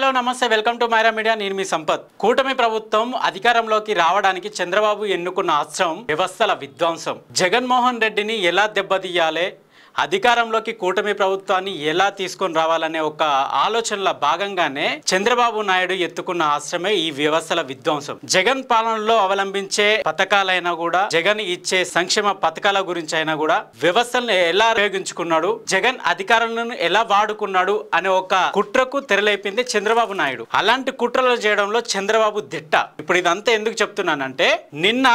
Hello నమస్తే welcome to Myra media నేను మీ సంపత్ కూటమి ప్రభుత్వం అధికారంలోకి రావడానికి చంద్రబాబు ఎన్నుకున్న అస్త్రం వ్యవస్థల విధ్వంసం జగన్మోహన్ రెడ్డిని ఎలా దెబ్బతీయాలి అధికారంలోకి కూటమి ప్రభుత్వాన్ని ఎలా తీసుకొని రావాలనే ఒక ఆలోచనల భాగంగానే చంద్రబాబు నాయుడు ఎత్తుకున్న అస్త్రమే ఈ వ్యవస్థల విధ్వంసం జగన్ పాలనలో అవలంబించే పథకాలైనా కూడా జగన్ ఇచ్చే సంక్షేమ పథకాల గురించి అయినా కూడా వ్యవస్థలను ఎలా ఉపయోగించుకున్నాడు జగన్ అధికారాలను ఎలా వాడుకున్నాడు అనే ఒక కుట్రకు తెరలేపింది చంద్రబాబు నాయుడు అలాంటి కుట్రలు చేయడంలో చంద్రబాబు దిట్ట ఇప్పుడు ఇదంతా ఎందుకు చెప్తున్నానంటే నిన్న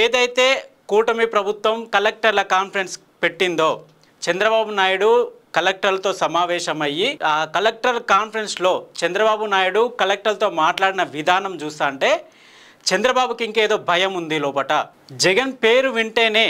ఏదైతే కూటమి ప్రభుత్వం కలెక్టర్ల కాన్ఫరెన్స్ పెట్టిందో చంద్రబాబు నాయుడు కలెక్టర్లతో సమావేశమయ్యి ఆ కలెక్టర్ కాన్ఫరెన్స్లో చంద్రబాబు నాయుడు కలెక్టర్లతో మాట్లాడిన విధానం చూస్తా అంటే చంద్రబాబుకి ఇంకేదో భయం ఉంది లోపట జగన్ పేరు వింటేనే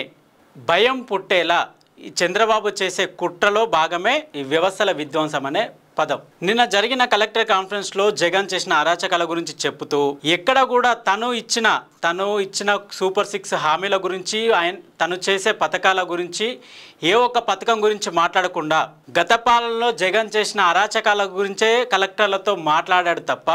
భయం పుట్టేలా ఈ చంద్రబాబు చేసే కుట్రలో భాగమే ఈ వ్యవస్థల విధ్వంసం అనే పదం నిన్న జరిగిన కలెక్టర్ కాన్ఫరెన్స్లో జగన్ చేసిన అరాచకాల గురించి చెప్తూ ఎక్కడ కూడా తను ఇచ్చిన సూపర్ 6 హామీల గురించి తను చేసే పథకాల గురించి ఏ ఒక్క పథకం గురించి మాట్లాడకుండా గత పాలనలో జగన్ చేసిన అరాచకాల గురించే కలెక్టర్లతో మాట్లాడాడు తప్ప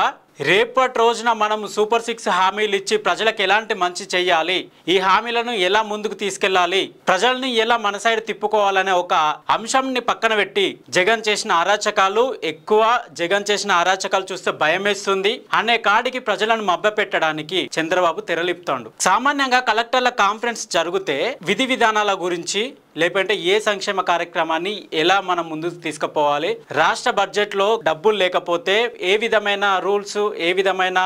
రేపటి రోజున మనం సూపర్ 6 హామీలు ఇచ్చి ప్రజలకు ఎలాంటి మంచి చేయాలి ఈ హామీలను ఎలా ముందుకు తీసుకెళ్లాలి ప్రజల్ని ఎలా మన సైడ్ తిప్పుకోవాలనే ఒక అంశంని పక్కన పెట్టి జగన్ చేసిన అరాచకాలు ఎక్కువ జగన్ చేసిన అరాచకాలు చూస్తే భయమేస్తుంది అనే కాడికి ప్రజలను మభ్యపెట్టడానికి చంద్రబాబు తెరలిపుతాడు సామాన్యంగా కలెక్టర్ల కాన్ఫరెన్స్ జరిగితే విధి విధానాల గురించి లేకపోతే ఏ సంక్షేమ కార్యక్రమాన్ని ఎలా మనం ముందుకు తీసుకుపోవాలి రాష్ట్ర బడ్జెట్లో డబ్బులు లేకపోతే ఏ విధమైన రూల్స్ ఏ విధమైన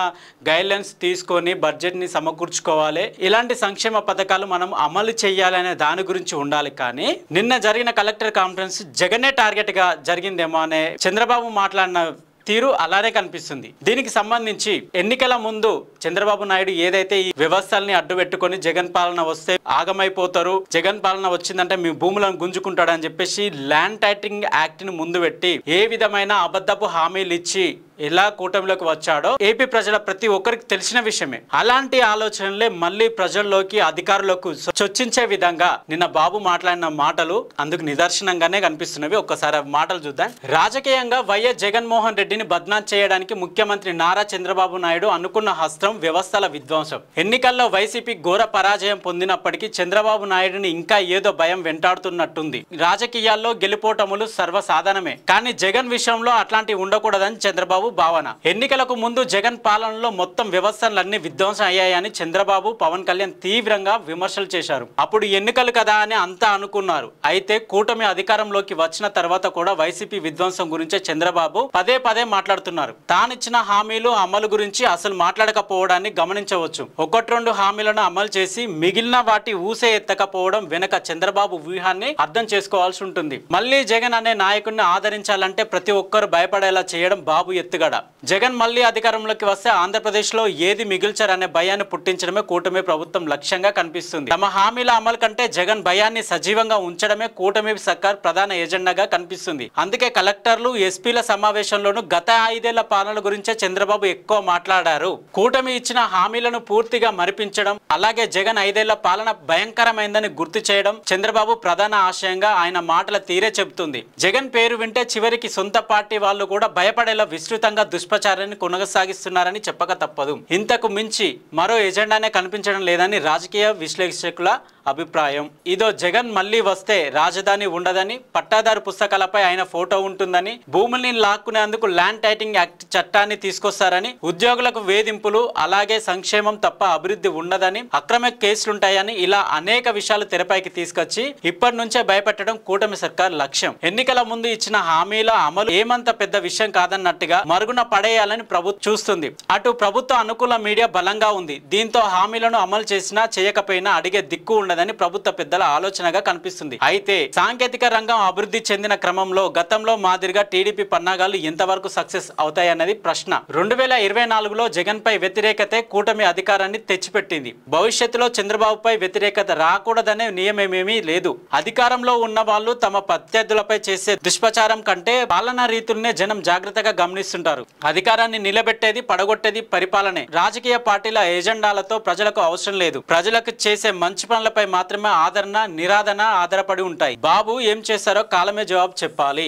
గైడ్లైన్స్ తీసుకొని బడ్జెట్ని సమకూర్చుకోవాలి ఇలాంటి సంక్షేమ పథకాలు మనం అమలు చేయాలనే దాని గురించి ఉండాలి కానీ నిన్న జరిగిన కలెక్టర్ కాన్ఫరెన్స్ జగనే టార్గెట్గా జరిగిందేమో అనే చంద్రబాబు మాట్లాడిన తీరు అలానే కనిపిస్తుంది దీనికి సంబంధించి ఎన్నికల ముందు చంద్రబాబు నాయుడు ఏదైతే ఈ వ్యవస్థల్ని అడ్డు పెట్టుకొని జగన్ పాలన వస్తే ఆగమైపోతారు జగన్ పాలన వచ్చిందంటే మీ భూములను గుంజుకుంటాడని చెప్పేసి ల్యాండ్ టైటిలింగ్ యాక్ట్ ని ముందు పెట్టి ఏ విధమైన అబద్ధపు హామీలు ఇచ్చి ఎలా కూటమిలోకి వచ్చాడో ఏపీ ప్రజల ప్రతి ఒక్కరికి తెలిసిన విషయమే అలాంటి ఆలోచనలే మళ్ళీ ప్రజల్లోకి అధికారులకు చొచ్చించే విధంగా నిన్న బాబు మాట్లాడిన మాటలు అందుకు నిదర్శనంగానే కనిపిస్తున్నవి ఒక్కసారి మాటలు చూద్దాం రాజకీయంగా వైఎస్ జగన్మోహన్ రెడ్డిని బద్నాం చేయడానికి ముఖ్యమంత్రి నారా చంద్రబాబు నాయుడు అనుకున్న హస్త్రం వ్యవస్థల విధ్వంసం ఎన్నికల్లో వైసీపీ ఘోర పరాజయం పొందినప్పటికీ చంద్రబాబు నాయుడుని ఇంకా ఏదో భయం వెంటాడుతున్నట్టుంది రాజకీయాల్లో గెలుపోటములు సర్వసాధారణమే కానీ జగన్ విషయంలో అట్లాంటివి ఉండకూడదని చంద్రబాబు భావన ఎన్నికలకు ముందు జగన్ పాలనలో మొత్తం వ్యవస్థలన్నీ విధ్వంసం అయ్యాయని చంద్రబాబు పవన్ కళ్యాణ్ తీవ్రంగా విమర్శలు చేశారు అప్పుడు ఎన్నికలు కదా అని అంతా అనుకున్నారు అయితే కూటమి అధికారంలోకి వచ్చిన తర్వాత కూడా వైసీపీ విధ్వంసం గురించే చంద్రబాబు పదే మాట్లాడుతున్నారు తానిచ్చిన హామీలు అమలు గురించి అసలు మాట్లాడకపోవడాన్ని గమనించవచ్చు 1-2 హామీలను అమలు చేసి మిగిలిన వాటి ఊసే ఎత్తకపోవడం వెనక చంద్రబాబు వ్యూహాన్ని అర్థం చేసుకోవాల్సి ఉంటుంది మళ్ళీ జగన్ అనే నాయకుడిని ఆదరించాలంటే ప్రతి ఒక్కరు భయపడేలా చేయడం బాబు ఎత్తుగడ జగన్ మళ్ళీ అధికారంలోకి వస్తే ఆంధ్రప్రదేశ్ లో ఏది మిగిల్చారనే భయాన్ని పుట్టించడమే కూటమి ప్రభుత్వం లక్ష్యంగా కనిపిస్తుంది తమ హామీల అమలు కంటే జగన్ భయాన్ని సజీవంగా ఉంచడమే కూటమి సర్కార్ ప్రధాన ఎజెండాగా కనిపిస్తుంది అందుకే కలెక్టర్లు ఎస్పీల సమావేశంలోనూ గత 5 ఏళ్ల పాలన గురించే చంద్రబాబు ఎక్కువ మాట్లాడారు కూటమి ఇచ్చిన హామీలను పూర్తిగా మరిపించడం అలాగే జగన్ 5 ఏళ్ల పాలన భయంకరమైందని గుర్తు చేయడం చంద్రబాబు ప్రధాన ఆశయంగా ఆయన మాటల తీరే చెబుతుంది జగన్ పేరు వింటే చివరికి సొంత పార్టీ వాళ్ళు కూడా భయపడేలా విస్తృతంగా దుష్ప్రచారాన్ని కొనసాగిస్తున్నారని చెప్పక తప్పదు ఇంతకు మించి మరో ఎజెండానే కనిపించడం లేదని రాజకీయ విశ్లేషకుల అభిప్రాయం ఇదో జగన్ మళ్ళీ వస్తే రాజధాని ఉండదని పట్టాదారు పుస్తకాలపై ఆయన ఫోటో ఉంటుందని భూముల్ని లాక్కునేందుకు ల్యాండ్ టైటిలింగ్ యాక్ట్ చట్టాన్ని తీసుకొస్తారని ఉద్యోగులకు వేధింపులు అలాగే సంక్షేమం తప్ప అభివృద్ధి ఉండదని అక్రమ కేసులుంటాయని ఇలా అనేక విషయాలు తెరపైకి తీసుకొచ్చి ఇప్పటి నుంచే భయపెట్టడం కూటమి సర్కార్ లక్ష్యం ఎన్నికల ముందు ఇచ్చిన హామీల అమలు ఏమంత పెద్ద విషయం కాదన్నట్టుగా మరుగున పడేయాలని ప్రభుత్వం చూస్తుంది అటు ప్రభుత్వ అనుకూల మీడియా బలంగా ఉంది దీంతో హామీలను అమలు చేసినా చేయకపోయినా అడిగే దిక్కు ఉండదని ప్రభుత్వ పెద్దల ఆలోచనగా కనిపిస్తుంది అయితే సాంకేతిక రంగం అభివృద్ధి చెందిన క్రమంలో గతంలో మాదిరిగా టీడీపీ పన్నాగాలు ఎంతవరకు సక్సెస్ అవుతాయన్నది ప్రశ్న 2024లో జగన్ పై వ్యతిరేకతే కూటమి అధికారాన్ని తెచ్చిపెట్టింది భవిష్యత్తులో చంద్రబాబుపై వ్యతిరేకత రాకూడదనే నియమేమీ లేదు అధికారంలో ఉన్న వాళ్ళు తమ ప్రత్యర్థులపై చేసే దుష్ప్రచారం కంటే పాలనా రీతుల్నే జనం జాగ్రత్తగా గమనిస్తుంటారు అధికారాన్ని నిలబెట్టేది పడగొట్టేది పరిపాలనే రాజకీయ పార్టీల ఎజెండాలతో ప్రజలకు అవసరం లేదు ప్రజలకు చేసే మంచి పనులపై మాత్రమే ఆదరణ నిరాదరణ ఆధారపడి ఉంటాయి బాబు ఏం చేశారో కాలమే జవాబు చెప్పాలి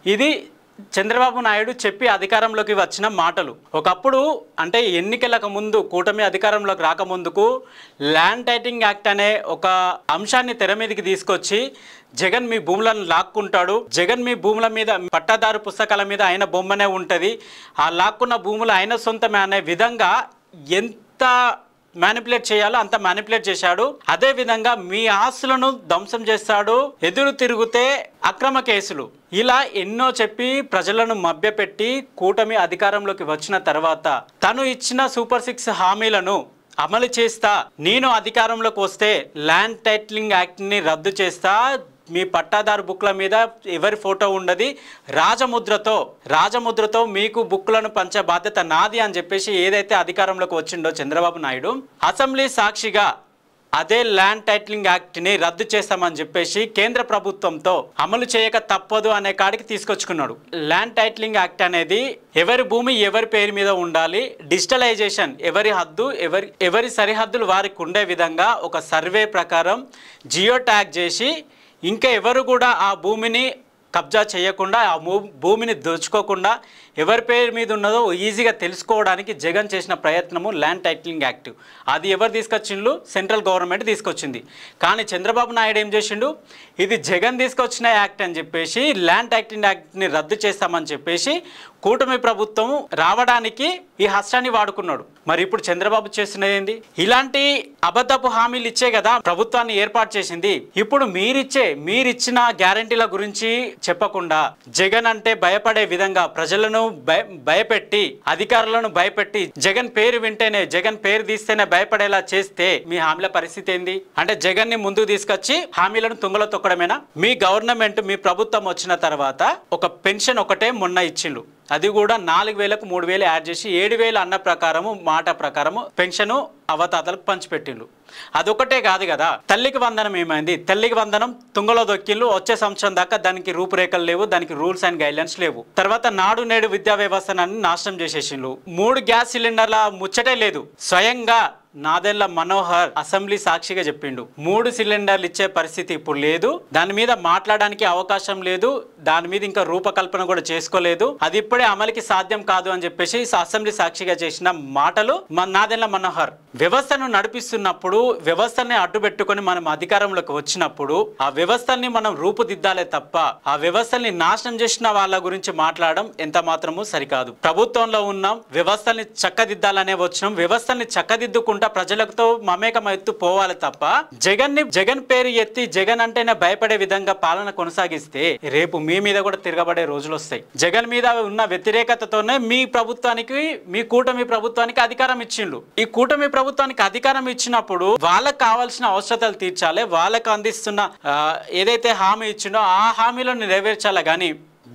ఇది చంద్రబాబు నాయుడు చెప్పి అధికారంలోకి వచ్చిన మాటలు. ఒకప్పుడు అంటే ఎన్నికలకు ముందు కూటమి అధికారంలోకి రాకముందుకు ల్యాండ్ టైటిలింగ్ యాక్ట్ అనే ఒక అంశాన్ని తెర మీదకి తీసుకొచ్చి జగన్ మీ భూములను లాక్కుంటాడు, జగన్ మీ భూముల మీద పట్టాదారు పుస్తకాల మీద ఆయన బొమ్మనే ఉంటుంది, ఆ లాక్కున్న భూములు ఆయన సొంతమే అనే విధంగా ఎంత మ్యానిపులేట్ చేయాలో అంత మ్యానిపులేట్ చేశాడు. అదే విధంగా మీ ఆస్తులను ధ్వంసం చేస్తాడు, ఎదురు తిరిగితే అక్రమ కేసులు, ఇలా ఎన్నో చెప్పి ప్రజలను మభ్యపెట్టి కూటమి అధికారంలోకి వచ్చిన తర్వాత తను ఇచ్చిన సూపర్ 6 హామీలను అమలు చేస్తా, నేను అధికారంలోకి వస్తే ల్యాండ్ టైటిలింగ్ యాక్ట్ని రద్దు చేస్తా, మీ పట్టాదారు బుక్ల మీద ఎవరి ఫోటో ఉండదు, రాజముద్రతో మీకు బుక్లను పంచే బాధ్యత నాది అని చెప్పేసి ఏదైతే అధికారంలోకి వచ్చిండో చంద్రబాబు నాయుడు, అసెంబ్లీ సాక్షిగా అదే ల్యాండ్ టైటిలింగ్ యాక్ట్ని రద్దు చేస్తామని చెప్పేసి కేంద్ర ప్రభుత్వంతో అమలు చేయక తప్పదు అనే కాడికి తీసుకొచ్చుకున్నాడు. ల్యాండ్ టైటిలింగ్ యాక్ట్ అనేది ఎవరి భూమి ఎవరి పేరు మీద ఉండాలి, డిజిటలైజేషన్ ఎవరి సరిహద్దులు వారికి ఉండే విధంగా ఒక సర్వే ప్రకారం జియో ట్యాగ్ చేసి ఇంకా ఎవరు కూడా ఆ భూమిని కబ్జా చేయకుండా, ఆ భూమిని దోచుకోకుండా ఎవరి పేరు మీద ఉన్నదో ఈజీగా తెలుసుకోవడానికి జగన్ చేసిన ప్రయత్నము ల్యాండ్ టైటిలింగ్ యాక్ట్. అది ఎవరు తీసుకొచ్చిండు? సెంట్రల్ గవర్నమెంట్ తీసుకొచ్చింది. కానీ చంద్రబాబు నాయుడు ఏం చేసిండు? ఇది జగన్ తీసుకొచ్చిన యాక్ట్ అని చెప్పేసి ల్యాండ్ టైటిలింగ్ యాక్ట్ని రద్దు చేస్తామని చెప్పేసి కూటమి ప్రభుత్వం రావడానికి ఈ హస్టాన్ని వాడుకున్నాడు. మరి ఇప్పుడు చంద్రబాబు చేస్తున్నది ఏంది? ఇలాంటి అబద్ధపు హామీలు ఇచ్చే కదా ప్రభుత్వాన్ని ఏర్పాటు చేసింది. ఇప్పుడు మీరిచ్చిన గ్యారంటీల గురించి చెప్పకుండా జగన్ అంటే భయపడే విధంగా ప్రజలను భయపెట్టి, అధికారులను భయపెట్టి, జగన్ పేరు వింటేనే, జగన్ పేరు తీస్తేనే భయపడేలా చేస్తే మీ హామీల పరిస్థితి ఏంది? అంటే జగన్ ని ముందుకు తీసుకొచ్చి హామీలను తుంగలో తొక్కడమేనా? మీ గవర్నమెంట్, మీ ప్రభుత్వం వచ్చిన తర్వాత ఒక పెన్షన్ ఒకటే మొన్న ఇచ్చిండు, అది కూడా 4,000కు 3,000 యాడ్ చేసి 7,000 అన్న ప్రకారము, మాట ప్రకారము పెన్షన్ అవతాతలకు పంచిపెట్టిండు. అదొకటే కాదు కదా, తల్లికి వందనం ఏమైంది? తల్లికి వందనం తుంగలో దొక్కిళ్ళు, వచ్చే సంవత్సరం దాకా దానికి రూపురేఖలు లేవు, దానికి రూల్స్ అండ్ గైడ్లైన్స్ లేవు. తర్వాత నాడు నేడు విద్యా వ్యవస్థను నాశనం చేసేసిండ్రు. 3 గ్యాస్ సిలిండర్ల ముచ్చటే లేదు. స్వయంగా నాదెళ్ల మనోహర్ అసెంబ్లీ సాక్షిగా చెప్పిండు 3 సిలిండర్లు ఇచ్చే పరిస్థితి ఇప్పుడు లేదు, దాని మీద మాట్లాడడానికి అవకాశం లేదు, దాని మీద ఇంకా రూపకల్పన కూడా చేసుకోలేదు, అది ఇప్పుడే అమలుకి సాధ్యం కాదు అని చెప్పేసి అసెంబ్లీ సాక్షిగా చేసిన మాటలు నాదెళ్ల మనోహర్. వ్యవస్థను నడిపిస్తున్నప్పుడు, వ్యవస్థని అడ్డుపెట్టుకొని మనం అధికారంలోకి వచ్చినప్పుడు ఆ వ్యవస్థల్ని మనం రూపుదిద్దాలే తప్ప ఆ వ్యవస్థల్ని నాశనం చేసిన వాళ్ళ గురించి మాట్లాడడం ఎంత మాత్రము సరికాదు. ప్రభుత్వంలో ఉన్నాం, వ్యవస్థల్ని చక్కదిద్దాలనే వచ్చినాం, వ్యవస్థల్ని చక్కదిద్దుకుంటూ ప్రజలతో మమేకమైతూ పోవాలి తప్ప జగన్ పేరు ఎత్తి జగన్ అంటేనే భయపడే విధంగా పాలన కొనసాగిస్తే రేపు మీ మీద కూడా తిరగబడే రోజులు వస్తాయి. జగన్ మీద ఉన్న వ్యతిరేకతతోనే మీ కూటమి ప్రభుత్వానికి అధికారం ఇచ్చిండు. ఈ కూటమి ప్రభుత్వానికి అధికారం ఇచ్చినప్పుడు వాళ్ళకు కావాల్సిన అవసరతలు తీర్చాలి, వాళ్ళకు అందిస్తున్న ఏదైతే హామీ ఇచ్చిండో ఆ హామీలను నెరవేర్చాలి. కానీ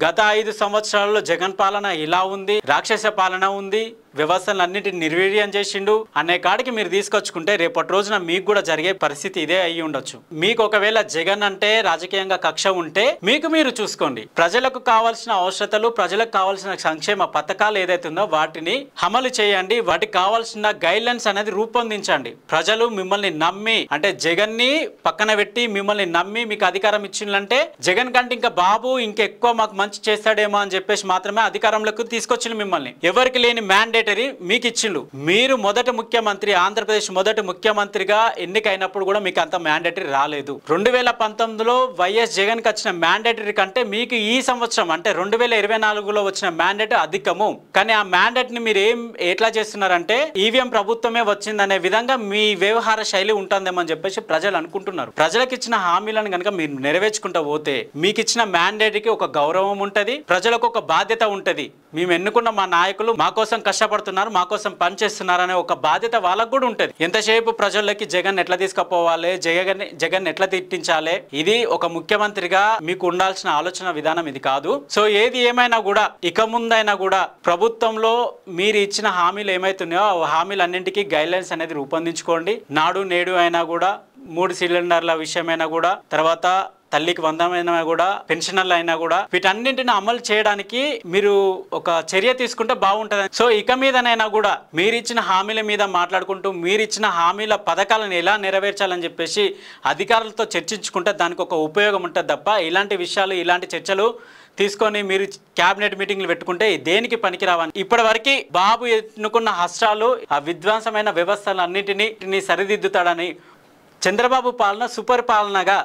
గత 5 సంవత్సరాల్లో జగన్ పాలన ఇలా ఉంది, రాక్షస పాలన ఉంది, వ్యవస్థలన్నిటిని నిర్వీర్యం చేసిండు అనే కాడికి మీరు తీసుకొచ్చుకుంటే రేపటి రోజున మీకు కూడా జరిగే పరిస్థితి ఇదే అయ్యి ఉండొచ్చు. మీకు ఒకవేళ జగన్ అంటే రాజకీయంగా కక్ష ఉంటే మీకు మీరు చూసుకోండి, ప్రజలకు కావాల్సిన అవసరతలు, ప్రజలకు కావాల్సిన సంక్షేమ పథకాలు ఏదైతే ఉందో వాటిని అమలు చేయండి, వాటికి కావాల్సిన గైడ్లైన్స్ అనేది రూపొందించండి. ప్రజలు మిమ్మల్ని నమ్మి, అంటే జగన్ ని పక్కన పెట్టి మిమ్మల్ని నమ్మి మీకు అధికారం ఇచ్చిందంటే జగన్ కంటే ఇంకా బాబు ఇంకెక్కువ మాకు మంచి చేస్తాడేమో అని చెప్పేసి మాత్రమే అధికారంలోకి తీసుకొచ్చిండు. మిమ్మల్ని ఎవరికి లేని మ్యాండేట్ మీకు ఇచ్చిండు. మీరు మొదటి ముఖ్యమంత్రి, ఆంధ్రప్రదేశ్ మొదటి ముఖ్యమంత్రిగా ఎన్నికైనప్పుడు కూడా మీకు అంత మ్యాండేటరీ రాలేదు. 2019లో వైఎస్ జగన్ కి వచ్చిన మ్యాండేటరీ కంటే మీకు ఈ సంవత్సరం అంటే 2024లో వచ్చిన మ్యాండేట్ అధికము. కానీ ఆ మ్యాండేట్ ని మీరు ఎట్లా చేస్తున్నారంటే ఈవీఎం ప్రభుత్వమే వచ్చిందనే విధంగా మీ వ్యవహార శైలి ఉంటుందేమని చెప్పేసి ప్రజలు అనుకుంటున్నారు. ప్రజలకు ఇచ్చిన హామీలను కనుక మీరు నెరవేర్చుకుంటూ పోతే మీకు ఇచ్చిన మ్యాండేట్ కి ఒక గౌరవం ఉంటది, ప్రజలకు ఒక బాధ్యత ఉంటది. మేము ఎన్నుకున్న మా నాయకులు మా కోసం కష్టపడుతున్నారు, మా కోసం పనిచేస్తున్నారు అనే ఒక బాధ్యత వాళ్ళకు కూడా ఉంటుంది. ఎంతసేపు ప్రజల్లోకి జగన్ ఎట్లా తీసుకుపోవాలి, జగన్ ఎట్లా తిట్టించాలి, ఇది ఒక ముఖ్యమంత్రిగా మీకు ఉండాల్సిన ఆలోచన విధానం ఇది కాదు. సో ఏది ఏమైనా కూడా ఇక ముందైనా కూడా ప్రభుత్వంలో మీరు ఇచ్చిన హామీలు ఏమైతున్నాయో ఆ హామీలన్నింటికీ గైడ్లైన్స్ అనేది రూపొందించుకోండి. నాడు నేడు అయినా కూడా 3 సిలిండర్ల విషయమైనా కూడా, తర్వాత తల్లికి వందమైనా కూడా, పెన్షనర్లు అయినా కూడా వీటన్నింటిని అమలు చేయడానికి మీరు ఒక చర్య తీసుకుంటే బాగుంటుంది. సో ఇక మీదనైనా కూడా మీరిచ్చిన హామీల మీద మాట్లాడుకుంటూ మీరిచ్చిన హామీల పథకాలను ఎలా నెరవేర్చాలని చెప్పేసి అధికారులతో చర్చించుకుంటే దానికి ఒక ఉపయోగం ఉంటుంది తప్ప ఇలాంటి విషయాలు, ఇలాంటి చర్చలు తీసుకొని మీరు క్యాబినెట్ మీటింగ్లు పెట్టుకుంటే దేనికి పనికిరావని ఇప్పటివరకు బాబు ఎన్నుకున్న హస్టాలు ఆ విధ్వంసమైన వ్యవస్థలన్నింటినీ సరిదిద్దుతాడని, చంద్రబాబు పాలన సుపరిపాలనగా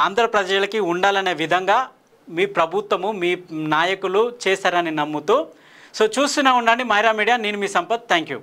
ఆంధ్ర ప్రజలకి ఉండాలనే విధంగా మీ ప్రభుత్వము, మీ నాయకులు చేశారని నమ్ముతూ సో చూస్తూనే ఉండండి మైరా మీడియా. నేను మీ సంపత్. Thank you.